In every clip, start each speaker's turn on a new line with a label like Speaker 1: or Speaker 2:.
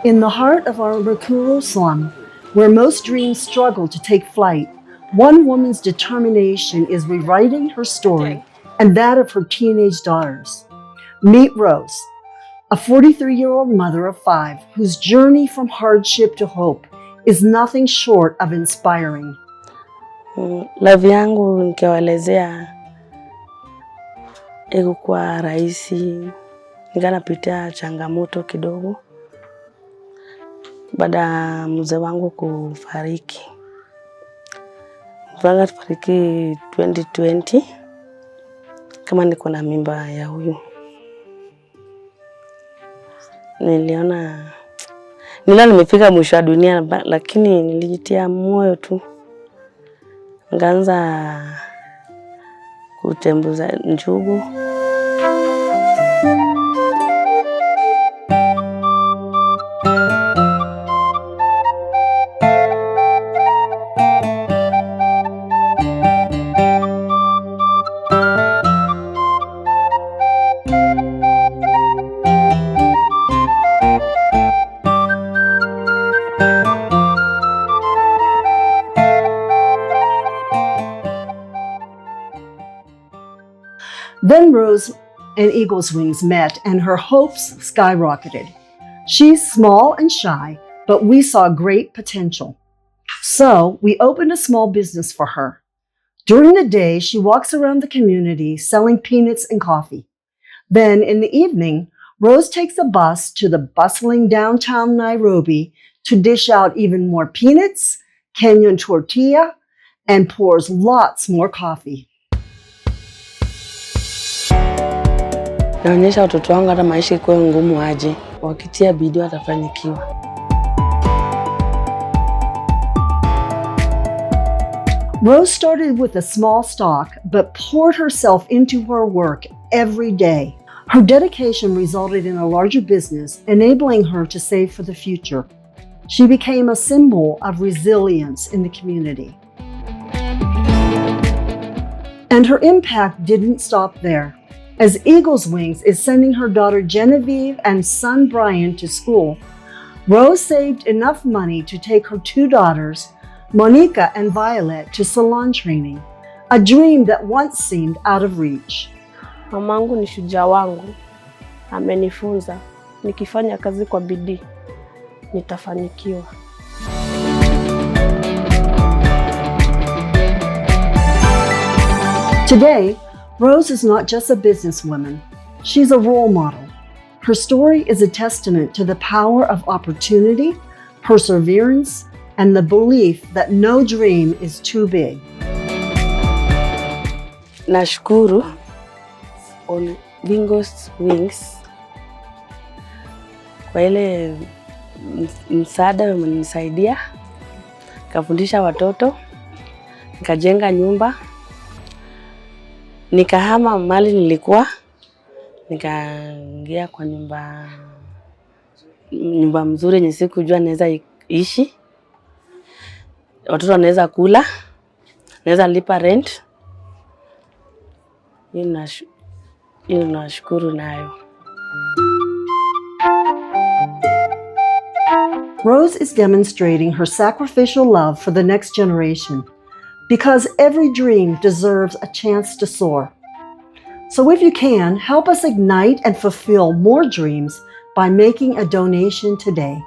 Speaker 1: In the heart of our Rakuru slum, where most dreams struggle to take flight, one woman's determination is rewriting her story and that of her teenage daughters. Meet Rose, a 43-year-old mother of 5 whose journey from hardship to hope is nothing short of inspiring.
Speaker 2: Life yangu nikiwaelezea ilikuwa rahisi, nikanapitia changamoto kidogo baada ya mzee wangu kufariki. Mzee kufariki 2020 kama niko na mimba ya huyu. Niliona nimefika mwisho wa dunia, lakini nilijitia moyo tu. Nikaanza kutembuza njugu.
Speaker 1: Then Rose and Eagle's Wings met and her hopes skyrocketed. She's small and shy, but we saw great potential. So we opened a small business for her. During the day, she walks around the community selling peanuts and coffee. Then in the evening, Rose takes a bus to the bustling downtown Nairobi to dish out even more peanuts, Kenyan tortilla, and pours lots more coffee.
Speaker 2: Naonyesha watoto wangu hata maisha ikuwe ngumu aje, wakitia bidii watafanikiwa.
Speaker 1: Rose started with a small stock, but poured herself into her work every day. Her dedication resulted in a larger business, enabling her to save for the future. She became a symbol of resilience in the community. And her impact didn't stop there. As Eagle's Wings is sending her daughter Genevieve and son Brian to school, Rose saved enough money to take her 2 daughters, Monica and Violet, to salon training, a dream that once seemed out of reach.
Speaker 3: Mamangu ni shujaa wangu, amenifunza nikifanya kazi kwa bidii nitafanikiwa.
Speaker 1: Today, Rose is not just a businesswoman, she's a role model. Her story is a testament to the power of opportunity, perseverance, and the belief that no dream is too big.
Speaker 2: Nashukuru on Eagle's Wings kwa ile msaada wamenisaidia, nikafundisha watoto, nikajenga nyumba, nikahama mali nilikuwa, nikaingia kwa nyumba mzuri yenye sikujua naweza ishi. Watoto wanaweza kula, naweza lipa rent. Hiyo nashukuru nayo.
Speaker 1: Rose is demonstrating her sacrificial love for the next generation, because every dream deserves a chance to soar. So if you can, help us ignite and fulfill more dreams by making a donation today.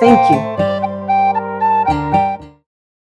Speaker 1: Thank you.